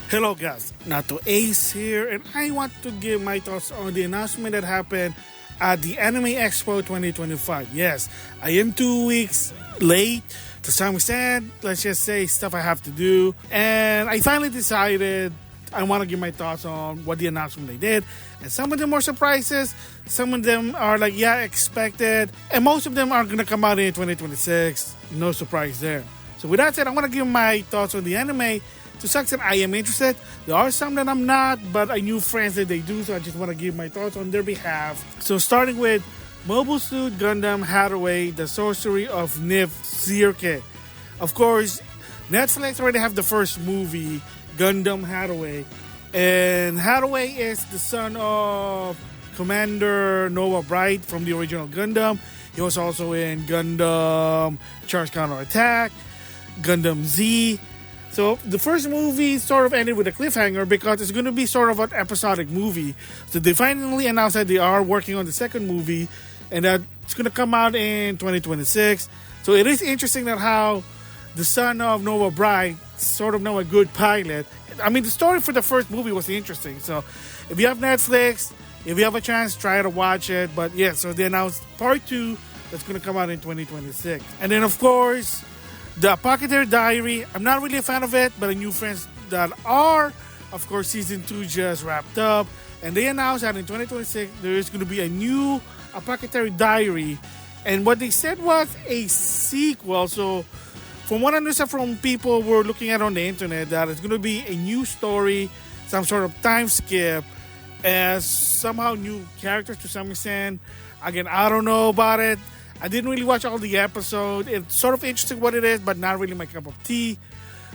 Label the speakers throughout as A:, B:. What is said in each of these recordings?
A: Hello guys, NautoAis here, and I want to give my thoughts on the announcement that happened at the Anime Expo 2025. Yes, I am 2 weeks late to some extent, let's just say stuff I have to do, and I finally decided I want to give my thoughts on what the announcement they did, and some of them are surprises, some of them are like, yeah, expected, and most of them are going to come out in 2026, no surprise there. So with that said, I want to give my thoughts on the anime. To some extent, I am interested. There are some that I'm not, but I knew friends that they do, so I just want to give my thoughts on their behalf. So starting with Mobile Suit Gundam Hathaway, The Sorcery of Nif Zirke. Of course, Netflix already have the first movie, Gundam Hathaway. And Hathaway is the son of Commander Noah Bright from the original Gundam. He was also in Gundam Charge Counter Attack, Gundam Z. So the first movie sort of ended with a cliffhanger because it's going to be sort of an episodic movie. So they finally announced that they are working on the second movie and that it's going to come out in 2026. So it is interesting that how the son of Noah Bright sort of know a good pilot. I mean, the story for the first movie was interesting. So if you have Netflix, if you have a chance, try to watch it. But yeah, so they announced part 2 that's going to come out in 2026. And then of course, The Apothecary Diary, I'm not really a fan of it, but I knew friends that are. Of course, season 2 just wrapped up, and they announced that in 2026 there is going to be a new Apothecary Diary, and what they said was a sequel. So, from what I understand from people who were looking at on the internet, that it's going to be a new story, some sort of time skip, as somehow new characters to some extent. Again, I don't know about it. I didn't really watch all the episodes. It's sort of interesting what it is, but not really my cup of tea.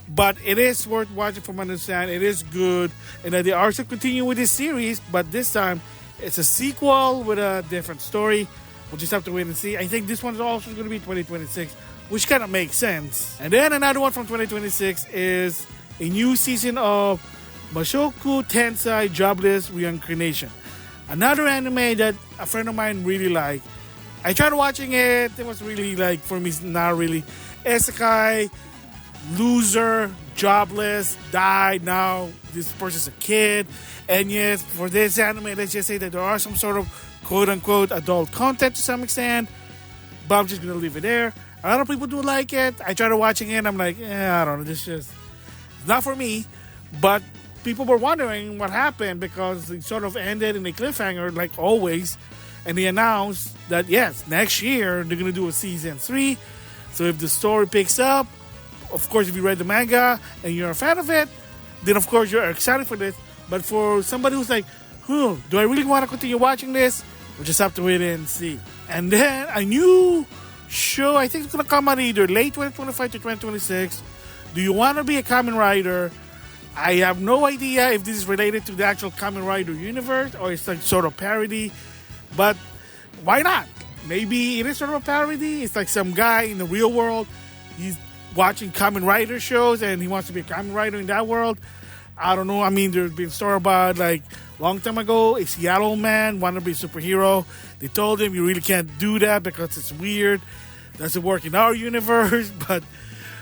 A: But it is worth watching from what I understand. It is good. And that they are still continuing with this series, but this time it's a sequel with a different story. We'll just have to wait and see. I think this one is also going to be 2026, which kind of makes sense. And then another one from 2026 is a new season of Mushoku Tensei Jobless Reincarnation. Another anime that a friend of mine really liked. I tried watching it. It was really like, for me, not really. Isekai, loser, jobless, died. Now this person's a kid. And yes, for this anime, let's just say that there are some sort of quote-unquote adult content to some extent. But I'm just going to leave it there. A lot of people do like it. I tried watching it. I'm like, I don't know. This just it's not for me. But people were wondering what happened because it sort of ended in a cliffhanger like always. And they announced that, yes, next year they're going to do a season 3. So if the story picks up, of course, if you read the manga and you're a fan of it, then of course you're excited for this. But for somebody who's like, do I really want to continue watching this? We'll just have to wait and see. And then a new show, I think it's going to come out either late 2025 to 2026. Do you want to be a Kamen Rider? I have no idea if this is related to the actual Kamen Rider universe or it's like sort of parody. But why not? Maybe it is sort of a parody. It's like some guy in the real world. He's watching Kamen Rider shows and he wants to be a Kamen Rider in that world. I don't know. I mean, there's been story about like long time ago, a Seattle man wanted to be a superhero. They told him you really can't do that because it's weird. Doesn't work in our universe. But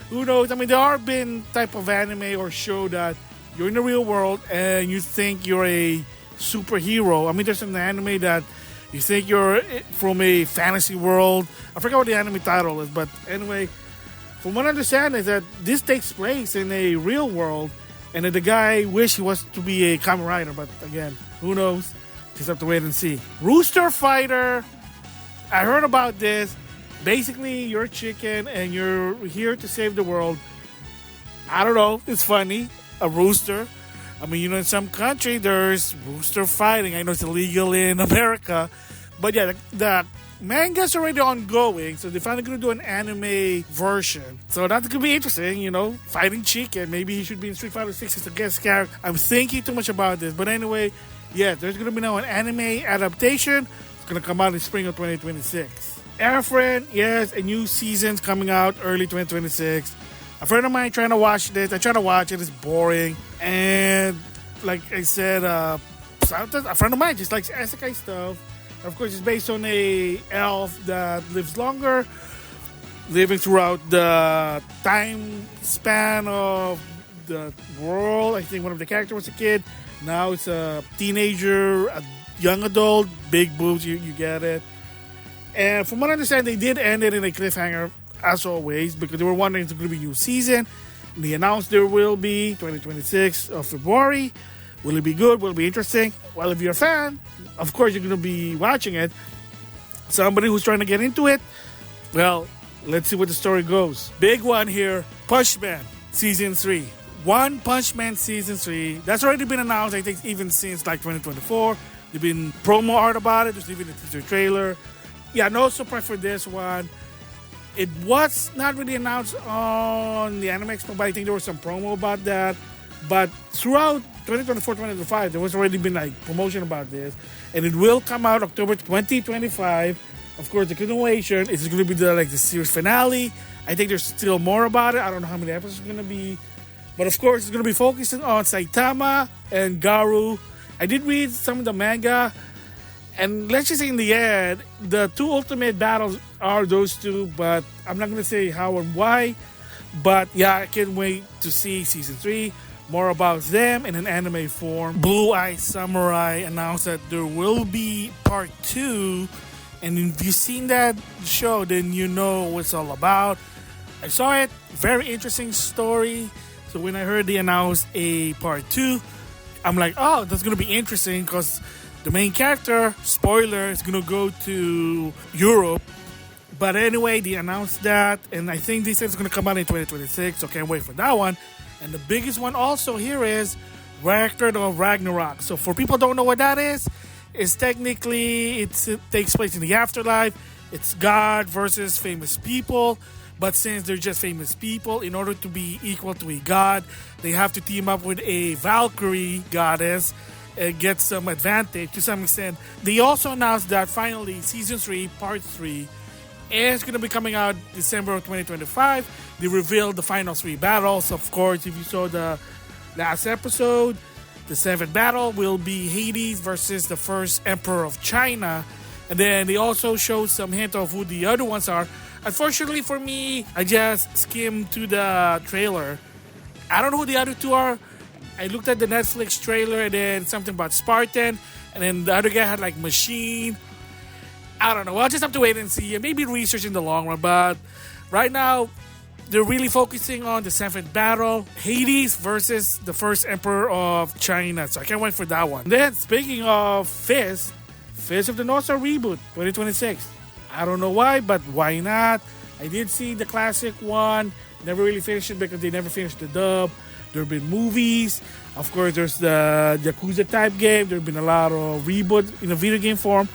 A: who knows? I mean, there have been type of anime or show that you're in the real world and you think you're a superhero. I mean, there's an anime that you think you're from a fantasy world. I forgot what the anime title is, but anyway, from what I understand is that this takes place in a real world, and that the guy wished he was to be a Kamen Rider, but again, who knows? Just have to wait and see. Rooster Fighter. I heard about this. Basically, you're a chicken and you're here to save the world. I don't know. It's funny. A rooster. I mean, in some country, there's rooster fighting. I know it's illegal in America. But yeah, the manga's already ongoing. So they're finally going to do an anime version. So that's going to be interesting, fighting chicken. Maybe he should be in Street Fighter 6 as a guest character. I'm thinking too much about this. But anyway, yeah, there's going to be now an anime adaptation. It's going to come out in spring of 2026. Airfriend, yes, a new season's coming out early 2026. A friend of mine trying to watch this. I try to watch it. It's boring. And like I said, a friend of mine just likes isekai stuff. Of course, it's based on a elf that lives longer, living throughout the time span of the world. I think one of the characters was a kid. Now it's a teenager, a young adult, big boobs, you get it. And from what I understand, they did end it in a cliffhanger, as always, because they were wondering if it's going to be a new season. And they announced there will be 2026 of February. Will it be good? Will it be interesting? Well, if you're a fan, of course you're going to be watching it. Somebody who's trying to get into it, well, let's see what the story goes. Big one here, Punch Man Season 3. One Punch Man Season 3. That's already been announced, I think, even since like 2024. There's been promo art about it. There's even a teaser trailer. Yeah, no surprise for this one. It was not really announced on the Anime Expo, but I think there was some promo about that. But throughout 2024, 2025, there was already been like promotion about this. And it will come out October 2025. Of course, the continuation is going to be the series finale. I think there's still more about it. I don't know how many episodes it's going to be. But of course, it's going to be focusing on Saitama and Garu. I did read some of the manga. And let's just say in the end, the two ultimate battles are those two. But I'm not going to say how and why. But yeah, I can't wait to see Season 3. More about them in an anime form. Blue Eye Samurai announced that there will be part 2. And if you've seen that show, then you know what it's all about. I saw it. Very interesting story. So when I heard they announced a part 2, I'm like, oh, that's going to be interesting because the main character, spoiler, is going to go to Europe. But anyway, they announced that. And I think they said it's going to come out in 2026. So can't wait for that one. And the biggest one also here is Record of Ragnarok. So for people who don't know what that is, it's technically, it takes place in the afterlife. It's God versus famous people. But since they're just famous people, in order to be equal to a god, they have to team up with a Valkyrie goddess and get some advantage to some extent. They also announced that finally Season 3, Part 3, is going to be coming out December of 2025. They revealed the final 3 battles. Of course, if you saw the last episode, the 7th battle will be Hades versus the first Emperor of China. And then they also showed some hint of who the other ones are. Unfortunately for me, I just skimmed to the trailer. I don't know who the other two are. I looked at the Netflix trailer and then something about Spartan. And then the other guy had like Machine. I don't know. I'll just have to wait and see. And maybe research in the long run. But right now, they're really focusing on the 7th battle. Hades versus the first Emperor of China. So I can't wait for that one. Then, speaking of Fist of the North Star reboot, 2026. I don't know why, but why not? I did see the classic one. Never really finished it because they never finished the dub. There have been movies. Of course, there's the Yakuza type game. There have been a lot of reboots in a video game form.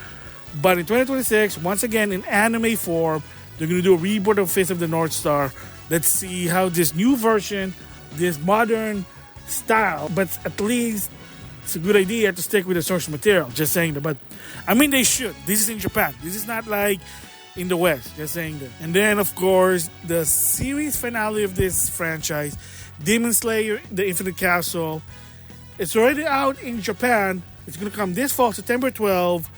A: But in 2026, once again, in anime form, they're going to do a reboot of Fist of the North Star. Let's see how this new version, this modern style, but at least it's a good idea to stick with the source material. Just saying that. But I mean, they should. This is in Japan. This is not like in the West. Just saying that. And then, of course, the series finale of this franchise, Demon Slayer, The Infinite Castle. It's already out in Japan. It's going to come this fall, September 12th.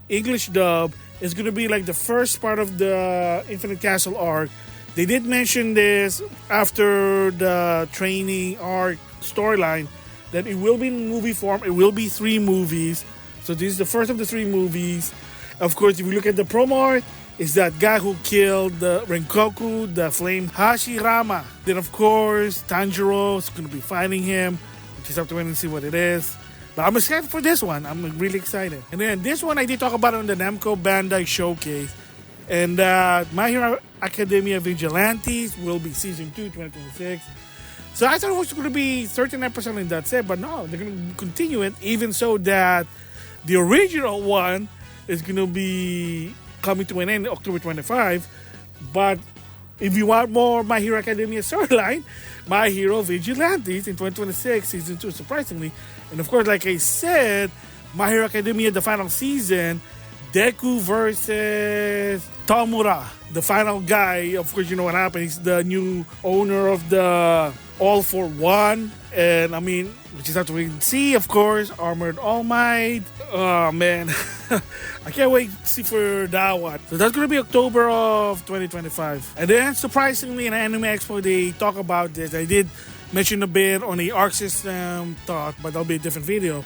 A: English dub. It's going to be like the first part of the Infinite Castle arc. They did mention this after the training arc storyline that it will be in movie form. It will be 3 movies. So this is the first of the 3 movies. Of course, if you look at the promo art, it's that guy who killed the Rengoku, the flame Hashirama. Then of course, Tanjiro is going to be fighting him. We just have to wait and see what it is. But I'm excited for this one. I'm really excited. And then this one I did talk about on the Namco Bandai Showcase. And My Hero Academia Vigilantes will be Season 2, 2026. So I thought it was going to be 13 episodes and that's it. But no, they're going to continue it. Even so that the original one is going to be coming to an end October 25. But if you want more My Hero Academia storyline, My Hero Vigilantes in 2026, Season 2, surprisingly. And of course, like I said, My Hero Academia, the final season, Deku versus Tomura, the final guy. Of course, you know what happened. He's the new owner of the All for One. And I mean, we just have to wait and see, of course. Armored All Might. Oh, man. I can't wait to see for that one. So that's going to be October of 2025. And then, surprisingly, in Anime Expo, they talk about this. I did mentioned a bit on the Arc System talk, but that'll be a different video.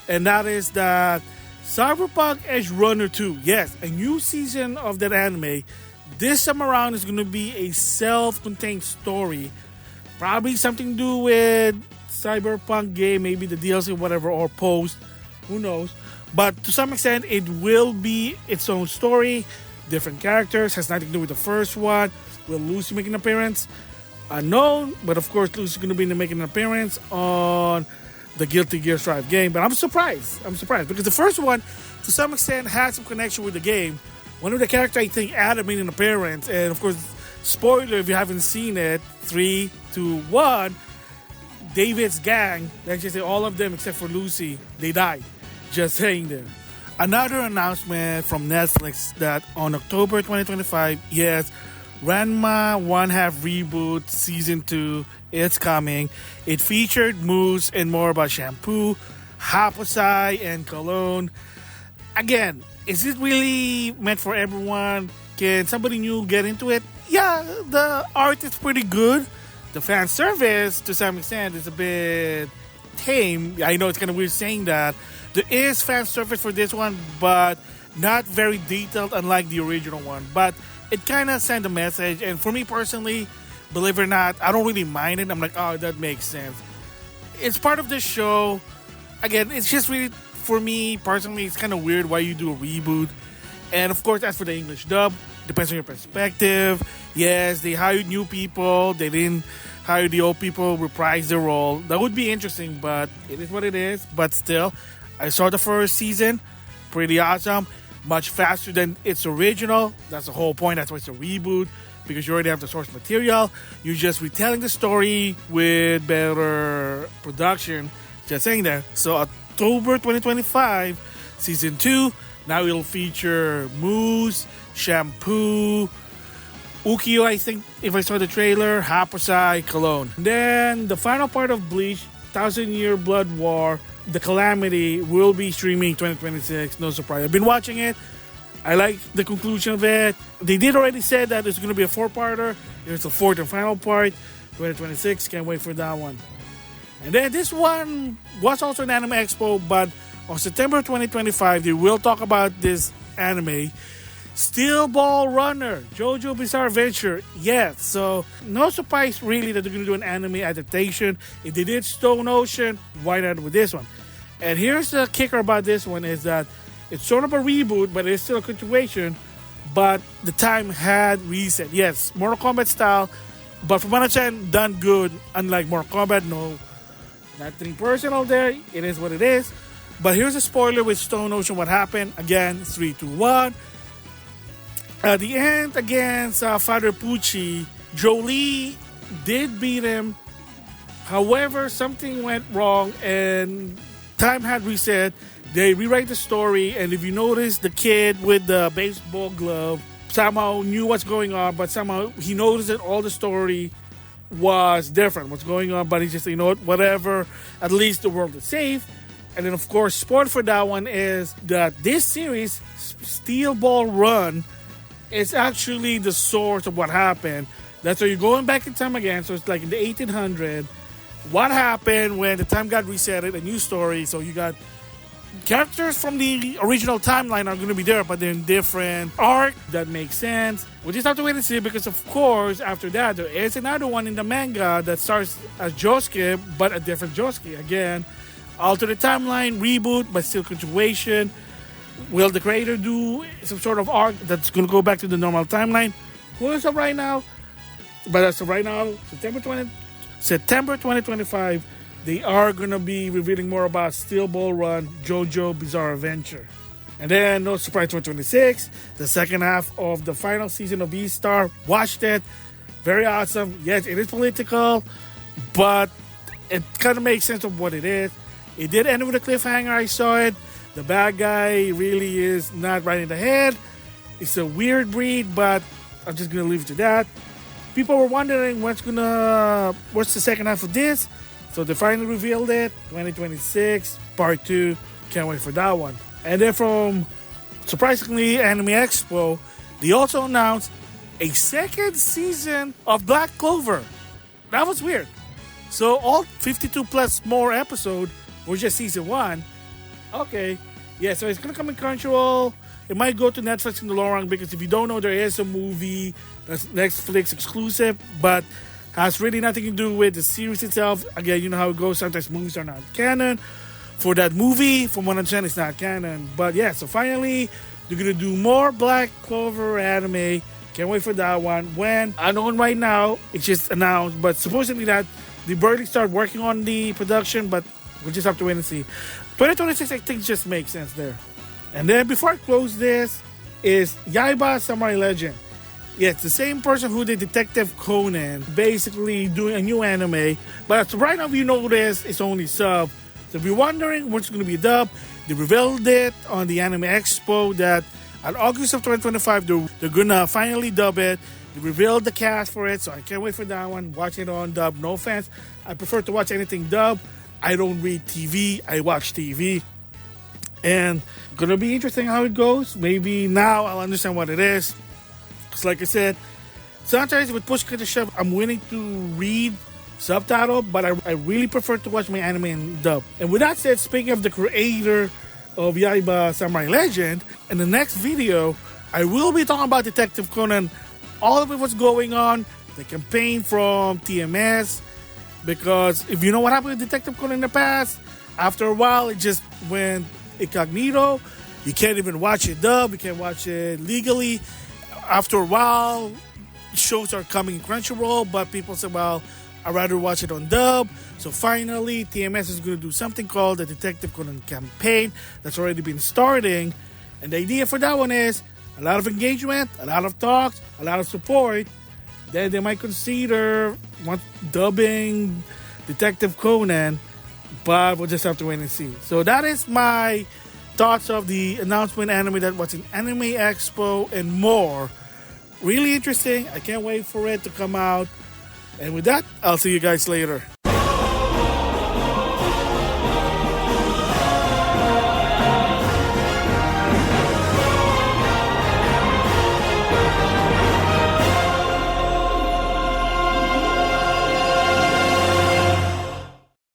A: And that is that Cyberpunk Edge Runner 2, yes, a new season of that anime. This time around is going to be a self-contained story. Probably something to do with Cyberpunk game, maybe the DLC, whatever, or post. Who knows? But to some extent, it will be its own story. Different characters, has nothing to do with the first one. Will Lucy make an appearance? Unknown, but of course Lucy's going to be making an appearance on the Guilty Gear Strive game. But I'm surprised because the first one, to some extent, had some connection with the game. One of the characters, I think, Adam made an appearance, and of course, spoiler if you haven't seen it, 3, 2, 1, David's gang, let's just say all of them except for Lucy, they died. Just saying there. Another announcement from Netflix that on October 2025, yes, Ranma 1/2 Reboot Season 2 is coming. It featured moves and more about shampoo, haposai, and cologne. Again, is it really meant for everyone? Can somebody new get into it? Yeah, the art is pretty good. The fan service, to some extent, is a bit tame. I know it's kind of weird saying that. There is fan service for this one, but not very detailed, unlike the original one. But it kind of sent a message, and for me personally, believe it or not, I don't really mind it. I'm like, oh, that makes sense. It's part of the show. Again, it's just really, for me personally, it's kind of weird why you do a reboot. And of course, as for the English dub, depends on your perspective. Yes, they hired new people. They didn't hire the old people, reprise their role. That would be interesting, but it is what it is. But still, I saw the first season. Pretty awesome. Much faster than its original. That's the whole point. That's why it's a reboot, because you already have the source material. You're just retelling the story with better production. Just saying that. So October 2025, Season 2. Now it'll feature Moose, Shampoo, Ukiyo, I think, if I saw the trailer, Haposai, Cologne. Then the final part of Bleach, 1,000-Year Blood War, The Calamity, will be streaming 2026. No surprise. I've been watching it. I like the conclusion of it. They did already say that it's going to be a 4-parter. There's a 4th and final part, 2026. Can't wait for that one. And then this one was also an Anime Expo, but on September 2025, they will talk about this anime, Steel Ball Runner, JoJo Bizarre Adventure. Yes, so no surprise really that they're going to do an anime adaptation. If they did Stone Ocean, why not with this one? And here's the kicker about this one is that it's sort of a reboot, but it's still a continuation. But the time had reset. Yes, Mortal Kombat style, but from what I understand, done good. Unlike Mortal Kombat, no, nothing personal there. It is what it is. But here's a spoiler with Stone Ocean. What happened? Again, 3, 2, 1. At the end against Father Pucci, Jolie did beat him. However, something went wrong and time had reset. They rewrite the story, and if you notice, the kid with the baseball glove somehow knew what's going on, but somehow he noticed that all the story was different. What's going on, but he just, you know what, whatever, at least the world is safe. And then, of course, spoiler for that one is that this series, Steel Ball Run, is actually the source of what happened. That's why you're going back in time again. So it's like in the 1800s. What happened when the time got reset, a new story. So you got characters from the original timeline are going to be there, but they're in different arc. That makes sense. We'll just have to wait and see, because of course, after that, there is another one in the manga that starts as Josuke, but a different Josuke. Again, alternate timeline, reboot, but still continuation. Will the creator do some sort of arc that's going to go back to the normal timeline? Who knows right now? But as of right now, September 2025, they are going to be revealing more about Steel Ball Run, JoJo Bizarre Adventure. And then, no surprise, 2026, the second half of the final season of Beastar. Watched it. Very awesome. Yes, it is political, but it kind of makes sense of what it is. It did end with a cliffhanger. I saw it. The bad guy really is not right in the head. It's a weird breed, but I'm just going to leave it to that. People were wondering what's the second half of this. So they finally revealed it. 2026, part 2. Can't wait for that one. And then from, surprisingly, Anime Expo, they also announced a second season of Black Clover. That was weird. So all 52 plus more episode were just season 1. Okay. Yeah, so it's gonna come in Crunchyroll. It might go to Netflix in the long run because if you don't know, there is a movie that's Netflix exclusive, but has really nothing to do with the series itself. Again, you know how it goes. Sometimes movies are not canon. For that movie, from what I understand, it's not canon. But yeah, so finally, they're gonna do more Black Clover anime. Can't wait for that one. When? Unknown right now. It's just announced, but supposedly that they barely start working on the production, but we'll just have to wait and see. 2026, I think, just makes sense there. And then before I close this, is Yaiba Samurai Legend. Yeah, it's the same person who did Detective Conan, basically doing a new anime. But right now, you notice it's only sub. So if you're wondering what's going to be dub, they revealed it on the Anime Expo that on August of 2025, they're going to finally dub it. They revealed the cast for it, so I can't wait for that one. Watch it on dub. No offense. I prefer to watch anything dub. I don't read TV. I watch TV. And gonna be interesting how it goes. Maybe now I'll understand what it is. Because like I said, sometimes with push to shove, I'm willing to read subtitle, but I really prefer to watch my anime in dub. And with that said, speaking of the creator of Yaiba Samurai Legend, in the next video, I will be talking about Detective Conan, all of it, what's going on, the campaign from TMS, because if you know what happened with Detective Conan in the past, after a while, it just went incognito. You can't even watch it dub. You can't watch it legally. After a while, shows are coming in Crunchyroll, but people say, well, I'd rather watch it on dub. So finally, TMS is going to do something called the Detective Conan campaign that's already been starting. And the idea for that one is a lot of engagement, a lot of talks, a lot of support. Then they might consider dubbing Detective Conan, but we'll just have to wait and see. So that is my thoughts of the announcement anime that was in Anime Expo and more. Really interesting. I can't wait for it to come out. And with that, I'll see you guys later.